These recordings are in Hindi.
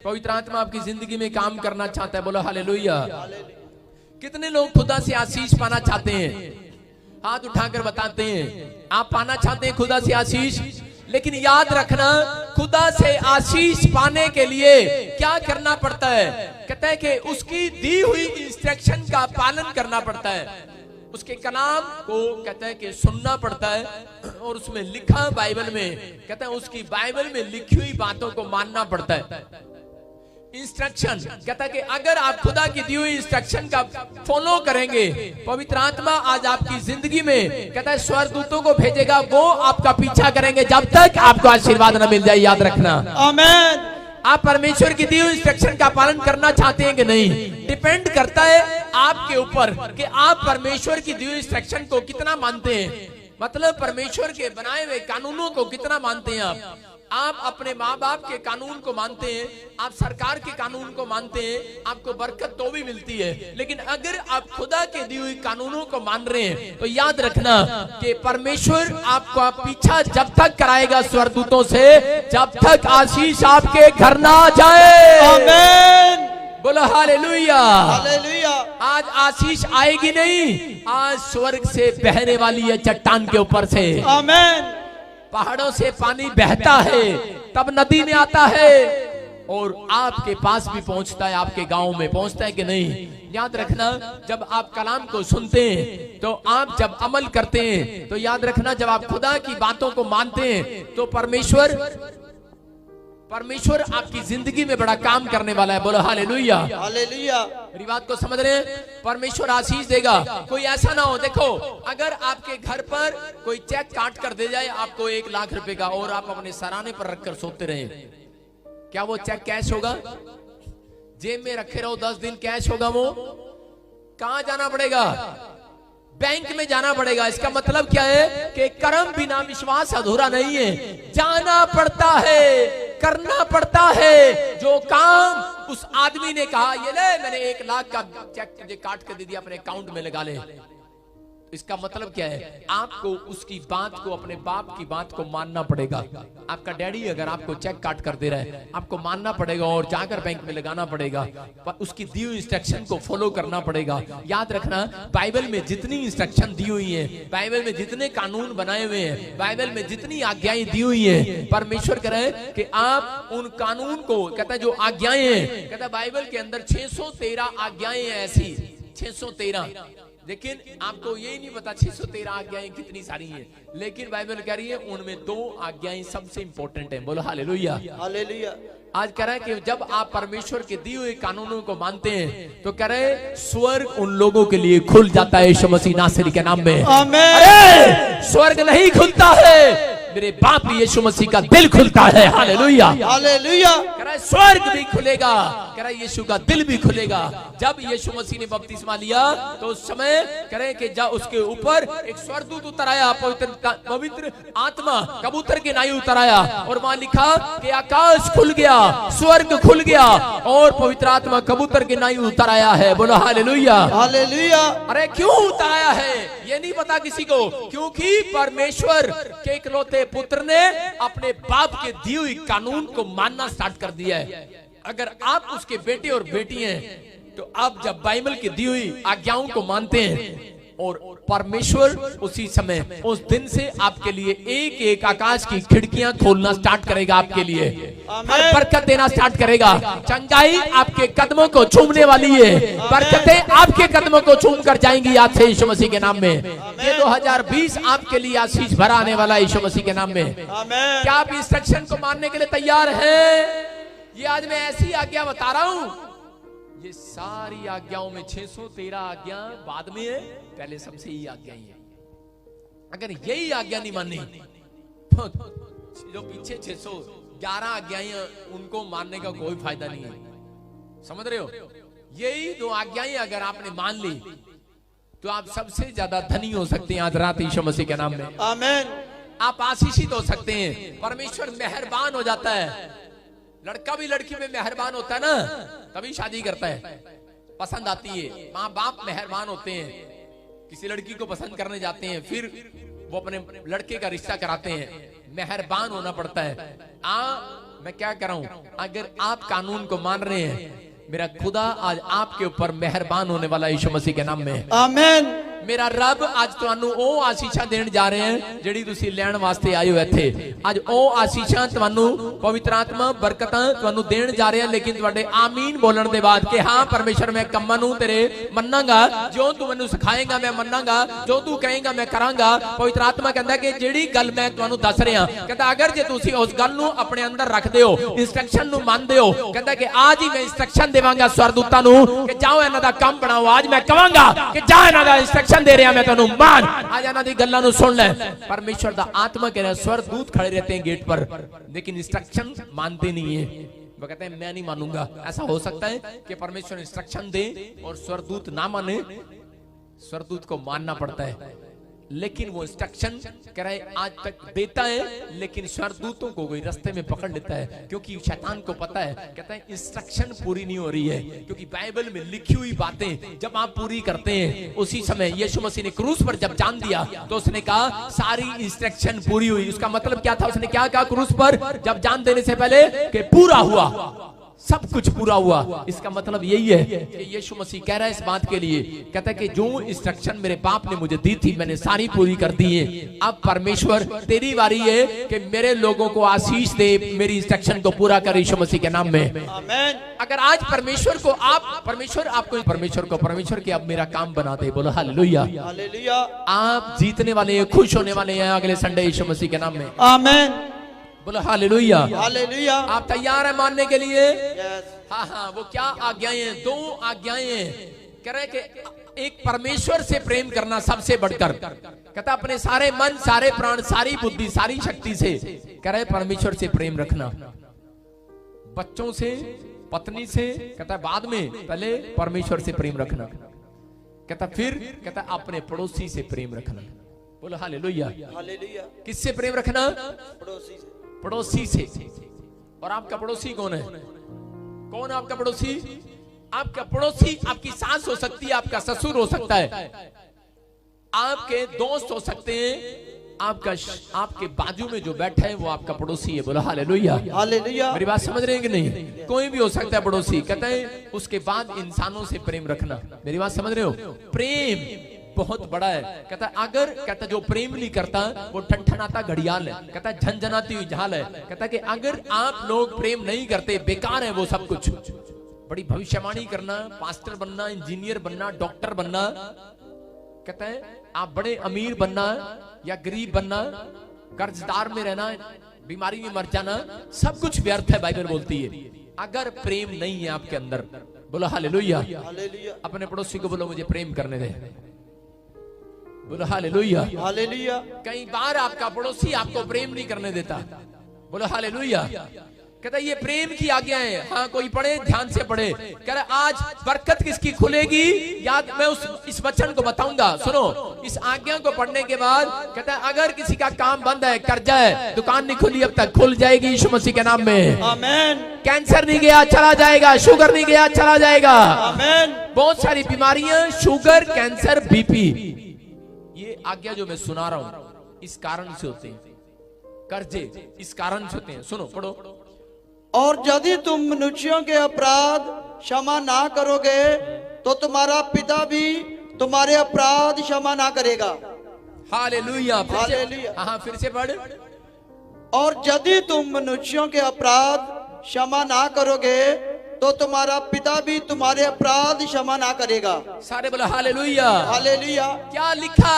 पवित्र आत्मा आपकी जिंदगी में काम करना चाहता है, बोलो हालेलुया। कितने लोग खुदा से आशीष पाना चाहते हैं? हाथ उठाकर बताते हैं आप पाना चाहते हैं खुदा से आशीष। लेकिन याद रखना, खुदा से आशीष पाने के लिए क्या करना पड़ता है? कहता है कि उसकी दी हुई इंस्ट्रक्शन का पालन करना पड़ता है, उसके कलाम को कहता है कि सुनना पड़ता है, और उसमें लिखा बाइबल में कहता है उसकी बाइबल में लिखी हुई बातों को मानना पड़ता है। इंस्ट्रक्शन कहता है कि अगर आप खुदा की दी हुई इंस्ट्रक्शन का फॉलो करेंगे, पवित्र आत्मा आज आपकी जिंदगी में कहता है स्वर्गदूतों को भेजेगा, वो आपका पीछा करेंगे जब तक आपको आशीर्वाद न मिल जाए। याद रखना, आमीन। आप परमेश्वर की दी हुई इंस्ट्रक्शन का पालन करना चाहते हैं कि नहीं, डिपेंड करता है आपके ऊपर कि आप परमेश्वर की दी हुई इंस्ट्रक्शन को कितना मानते हैं। मतलब परमेश्वर के बनाए हुए कानूनों को कितना मानते हैं आप अपने माँ बाप के कानून को मानते हैं, आप सरकार के कानून को मानते हैं, आपको बरकत तो भी मिलती है। लेकिन अगर आप खुदा के दी हुई कानूनों को मान रहे हैं तो याद रखना कि परमेश्वर आपका पीछा जब तक कराएगा स्वर्गदूतों से, जब तक आशीष आपके घर ना जाए। आमीन, बोलो हालेलुया। हालेलुया। आज आशीष आएगी नहीं, आज स्वर्ग से बहने वाली है चट्टान के ऊपर से। आमीन। पहाड़ों से पानी बहता है तब नदी में आता है और आपके पास भी पहुंचता है, आपके गांव में पहुंचता है कि नहीं। याद रखना, जब आप कलाम को सुनते हैं तो आप जब अमल करते हैं तो याद रखना, जब आप खुदा की बातों को मानते हैं तो परमेश्वर आपकी जिंदगी में बड़ा काम करने वाला है। बोलो हालेलुया। हालेलुया। मेरी बात को समझ रहे हैं? परमेश्वर आशीष देगा। कोई ऐसा ना हो, देखो अगर आपके घर पर कोई चेक काट कर दे जाए आपको 1 लाख रुपए का, और आप अपने सराहने पर रखकर सोते रहे, क्या वो चेक कैश होगा? जेब में रखे रहो 10 दिन कैश होगा? वो कहां जाना पड़ेगा? बैंक में जाना पड़ेगा। इसका मतलब क्या है कि कर्म बिना विश्वास अधूरा नहीं है। जाना पड़ता है, करना पड़ता है। जो काम उस आदमी ने कहा, ये ले मैंने 1 लाख का चेक तुझे काट कर दे दिया, अपने अकाउंट में लगा ले, इसका मतलब क्या है? आपको उसकी बात को, अपने बाप की बात को मानना पड़ेगा। आपका डैडी अगर आपको चेक काट कर दे रहा है, आपको मानना पड़ेगा और जाकर बैंक में लगाना पड़ेगा, उसकी दी हुई इंस्ट्रक्शन को फॉलो करना पड़ेगा। याद रखना, बाइबल में जितनी इंस्ट्रक्शन दी हुई है, बाइबल में जितने कानून बनाए हुए हैं, बाइबल में जितनी आज्ञाएं दी हुई है, परमेश्वर कह रहे हैं कि आप उन कानून को, कहता है जो आज्ञाएं हैं, कहता है बाइबल के अंदर 613 आज्ञाएं हैं ऐसी, 613। लेकिन आपको यही नहीं पता 613 आज्ञाएं कितनी सारी हैं, लेकिन बाइबल कह रही है उनमें 2 आज्ञाएं सबसे इंपॉर्टेंट हैं। बोलो हालेलुया। हालेलुया। आज कह रहा है कि जब आप परमेश्वर के दिए हुए कानूनों को मानते हैं तो कह रहे स्वर्ग उन लोगों के लिए खुल जाता है यीशु मसीह नासरी के नाम में। आमीन। अरे स्वर्ग नहीं खुलता है, मेरे बाप यीशु मसीह का दिल खुलता है। हालेलुया। हालेलुया। कह रहा है स्वर्ग भी खुलेगा, कह रहा है यीशु का दिल भी खुलेगा। जब यीशु मसीह ने बपतिस्मा लिया तो उस समय कह रहे कि जब उसके ऊपर एक स्वर्गदूत उतर आया, पवित्र आत्मा कबूतर के नाई उतर आया, और वहां लिखा कि आकाश खुल गया, स्वर्ग खुल गया और पवित्र आत्मा कबूतर के नाई उतर आया है। बोलो हालेलुया। हालेलुया। अरे क्यों उतर आया है ये नहीं पता किसी को, क्योंकि परमेश्वर के इकलौते पुत्र ने अपने बाप के दी हुई कानून को मानना स्टार्ट कर दिया है। अगर आप उसके बेटे और बेटी हैं तो आप जब बाइबल की दी हुई आज्ञाओं को मानते हैं और परमेश्वर उसी समय उस दिन से आपके लिए एक एक आकाश की खिड़कियां खोलना स्टार्ट करेगा, आपके लिए हर बरकत देना स्टार्ट करेगा। चंगाई आपके कदमों को छूमने वाली है, बरकतें आपके कदमों को चूम कर जाएंगी आज से यीशु मसीह के नाम में। ये 2020 आपके लिए आशीष भरा आने वाला है यीशु मसीह के नाम में। क्या आप इंस्ट्रक्शन को मानने के लिए तैयार हैं? ये आज मैं ऐसी आज्ञा बता रहा हूं, ये सारी आज्ञाओं में 613 आज्ञा बाद में है, पहले सबसे ही आज्ञा ही है। अगर यही आज्ञा नहीं मानी तो जो पीछे 611 आज्ञाएं उनको मानने का कोई फायदा नहीं है। समझ रहे हो? यही 2 आज्ञाएं अगर आपने मान ली तो आप सबसे ज्यादा धनी हो सकते हैं आज रात यीशु मसीह के नाम में। आमीन। आप आशीषित हो सकते हैं। परमेश्वर मेहरबान हो जाता है। लड़का भी लड़की में मेहरबान होता है ना, तभी शादी करता है, पसंद आती है। माँ बाप मेहरबान होते हैं, किसी लड़की को पसंद करने जाते हैं, फिर वो अपने लड़के का रिश्ता कराते हैं। मेहरबान होना पड़ता है। मैं क्या कर रहा हूं, अगर आप कानून को मान रहे हैं, मेरा खुदा आज आपके ऊपर मेहरबान होने वाला यीशु मसीह के नाम में। आमीन। मेरा रब आज ਤੁਹਾਨੂੰ ਉਹ ਆਸੀਸ਼ਾਂ ਦੇਣ ਜਾ ਰਹੇ ਹੈ ਜਿਹੜੀ ਤੁਸੀਂ ਲੈਣ ਵਾਸਤੇ ਆਏ ਹੋ ਇੱਥੇ। ਅੱਜ ਉਹ ਆਸੀਸ਼ਾਂ ਤੁਹਾਨੂੰ ਪਵਿੱਤਰ ਆਤਮਾ ਬਰਕਤਾਂ ਤੁਹਾਨੂੰ ਦੇਣ ਜਾ ਰਿਹਾ, ਲੇਕਿਨ ਤੁਹਾਡੇ ਆਮੀਨ ਬੋਲਣ ਦੇ ਬਾਅਦ ਕਿ ਹਾਂ ਪਰਮੇਸ਼ਰ ਮੈਂ ਕੰਮਾਂ ਨੂੰ ਤੇਰੇ ਮੰਨਾਂਗਾ, ਜੋ ਤੂੰ ਮੈਨੂੰ ਸਿਖਾਏਗਾ ਮੈਂ ਮੰਨਾਂਗਾ, ਜੋ ਤੂੰ ਕਹੇਗਾ ਮੈਂ ਕਰਾਂਗਾ। ਪਵਿੱਤਰ ਆਤਮਾ ਕਹਿੰਦਾ ਕਿ ਜਿਹੜੀ ਗੱਲ ਮੈਂ ਤੁਹਾਨੂੰ ਦੱਸ ਰਿਹਾ, ਕਹਿੰਦਾ ਅਗਰ ਜੇ ਤੁਸੀਂ ਉਸ ਗੱਲ ਨੂੰ ਆਪਣੇ ਅੰਦਰ ਰੱਖਦੇ ਹੋ, ਇੰਸਟਰਕਸ਼ਨ ਨੂੰ ਮੰਨਦੇ ਹੋ, ਕਹਿੰਦਾ ਕਿ आज ही मैं इंस्ट्रक्शन देवांगा स्वर्गदूतां ਨੂੰ ਕਿ ਜਾਓ ਇਹਨਾਂ ਦਾ ਕੰਮ ਬਣਾਓ। आज मैं ਕਵਾਂਗਾ ਕਿ ਜਾ ਇਹਨਾਂ ਦਾ इंस्ट्रक्शन दे रहा मैं तेनू मान, आज ਇਹਨਾਂ ਦੀ ਗੱਲਾਂ ਨੂੰ ਸੁਣ ਲੈ। परमेश्वर ਦਾ आत्मा कह रहा है, स्वर्गदूत खड़े रहते हैं गेट पर, लेकिन इंस्ट्रक्शन मानते नहीं है। वो कहते हैं मैं नहीं मानूंगा। ऐसा हो सकता है कि परमेश्वर इंस्ट्रक्शन दे और स्वर्गदूत ना माने, स्वर्गदूत को मानना पड़ता है। लेकिन वो इंस्ट्रक्शन कह रहे आज तक देता है, लेकिन स्वर्गदूतों को कोई रास्ते में पकड़ लेता है, क्योंकि शैतान को पता है, कहता है इंस्ट्रक्शन पूरी नहीं हो रही है, क्योंकि बाइबल में लिखी हुई बातें जब आप पूरी करते हैं, उसी समय यीशु मसीह ने क्रूस पर जब जान दिया तो उसने कहा सारी इंस्ट्रक्शन पूरी हुई। उसका मतलब क्या था? उसने क्या कहा क्रूस पर जब जान देने से पहले कि पूरा हुआ, सब कुछ पूरा हुआ। इसका मतलब यही है कि यीशु मसीह कह रहा है इस बात के लिए, कहता है कि जो इंस्ट्रक्शन मेरे बाप ने मुझे दी थी मैंने सारी पूरी कर दी है। अब परमेश्वर तेरी बारी है कि मेरे लोगों को आशीष दे, मेरी इंस्ट्रक्शन को पूरा कर यीशु मसीह के नाम में। आमीन। अगर आज परमेश्वर को परमेश्वर के अब मेरा काम बनाते, बोलो हालेलुया। हालेलुया। आप जीतने वाले हैं, खुश होने वाले हैं अगले संडे यीशु मसीह के नाम में। आमीन। बोलो हालेलुया। हालेलुया। आप तैयार हैं मानने के लिए? यस। हाँ, वो क्या आज्ञाएं हैं? 2 आज्ञाएं हैं। कह रहे कि एक परमेश्वर से प्रेम करना सबसे बढ़कर, कहता अपने सारे मन, सारे प्राण, सारी बुद्धि, सारी शक्ति से, कह रहे परमेश्वर से प्रेम रखना। बच्चों से, पत्नी से, कहता बाद में, पहले परमेश्वर से प्रेम रखना, कहता फिर कहता अपने पड़ोसी से प्रेम रखना। बोलो हालेलुया। हालेलुया। किससे प्रेम रखना? पड़ोसी से। पड़ोसी से। और आपका पड़ोसी कौन है? कौन है आपका पड़ोसी? आपका पड़ोसी आपकी सास हो सकती है, आपका ससुर हो सकता है, आपके दोस्त हो सकते हैं, आपके बाजू में जो बैठा है वो आपका पड़ोसी है। बोलो हालेलुया। हालेलुया। मेरी बात समझ रहे हैं कि नहीं? कोई भी हो सकता है पड़ोसी। कहते हैं उसके बाद इंसानों से प्रेम रखना। मेरी बात समझ रहे हो? प्रेम बहुत बड़ा है। कहता अगर कहता जो प्रेम नहीं करता वो ठनठनाता घड़ियाल है, कहता झंझनाती हुई झाल है। कहता कि अगर आप लोग प्रेम नहीं करते, बेकार है वो सब कुछ। बड़ी भविष्यवाणी करना, पास्टर बनना, इंजीनियर बनना, डॉक्टर बनना, कहता है आप बड़े अमीर बनना या गरीब बनना, कर्जदार में रहना, बीमारी में मर जाना, सब कुछ व्यर्थ है। बाइबल बोलती है अगर प्रेम नहीं है आपके अंदर। बोलो हालेलुया। हालेलुया। अपने पड़ोसी को बोलो मुझे प्रेम करने दे। बोलो हालेलुया। हालेलुया। कई बार आपका पड़ोसी आपको प्रेम नहीं करने देता। बोलो हालेलुया। कहता ये प्रेम की आज्ञा है। हाँ, कोई पढ़े, ध्यान से पढ़े। कह रहा आज बरकत किसकी खुलेगी, याद मैं इस वचन को बताऊंगा। सुनो इस आज्ञा को पढ़ने के बाद, कहता है अगर किसी का काम बंद है, कर्जा है, दुकान नहीं खुली अब तक, खुल जाएगी यीशु मसीह के नाम में। आमीन। कैंसर नहीं गया, चला जाएगा। शुगर नहीं गया, चला जाएगा। आमीन। बहुत सारी बीमारियां, शुगर, कैंसर, बीपी, ये आज्ञा जो मैं सुना रहा हूं इस कारण से होते हैं। कर्जे इस कारण से होते हैं। सुनो पढ़ो। और यदि तुम मनुष्यों के अपराध क्षमा ना करोगे तो तुम्हारा पिता भी तुम्हारे अपराध क्षमा ना करेगा। हालेलुया। हालेलुया। हाँ, फिर से पढ़। और यदि तुम मनुष्यों के अपराध क्षमा ना करोगे तो तुम्हारा पिता भी तुम्हारे अपराध क्षमा ना करेगा। सारे बोलो हालेलुया। हालेलुया। क्या लिखा?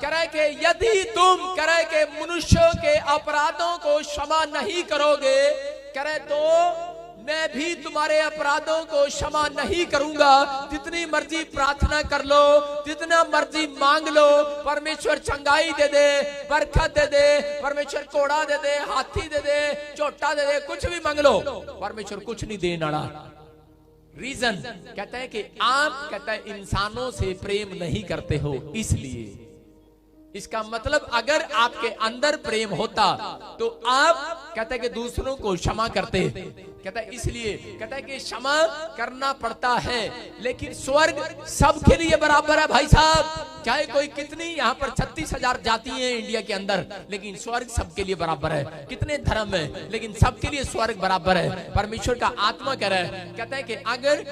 कह रहा है कि यदि तुम कह रहे कि मनुष्यों के अपराधों को क्षमा नहीं करोगे, कह रहे तो मैं भी तुम्हारे अपराधों को क्षमा नहीं करूंगा। जितनी मर्जी प्रार्थना कर लो, जितना मर्जी मांग लो, परमेश्वर चंगाई दे दे, बरकत दे दे, परमेश्वर कोड़ा दे दे, हाथी दे दे, चोटा दे दे, कुछ भी मांग लो, परमेश्वर कुछ नहीं देने वाला। रीजन कहता है कि आप कहता है इंसानों से प्रेम नहीं करते हो, इसलिए। इसका मतलब अगर आपके अंदर प्रेम होता तो आप कहते हैं कि दूसरों को क्षमा करते, कहता है इसलिए, कहता है कि क्षमा करना पड़ता है, लेकिन स्वर्ग सबके लिए बराबर है भाई साहब। चाहे कोई कितनी यहाँ पर 36,000 जाति हैं इंडिया के अंदर, लेकिन स्वर्ग सबके लिए बराबर है। कितने धर्म है, लेकिन सबके लिए स्वर्ग बराबर है। परमेश्वर का आत्मा कह रहा है, कहता है कि अगर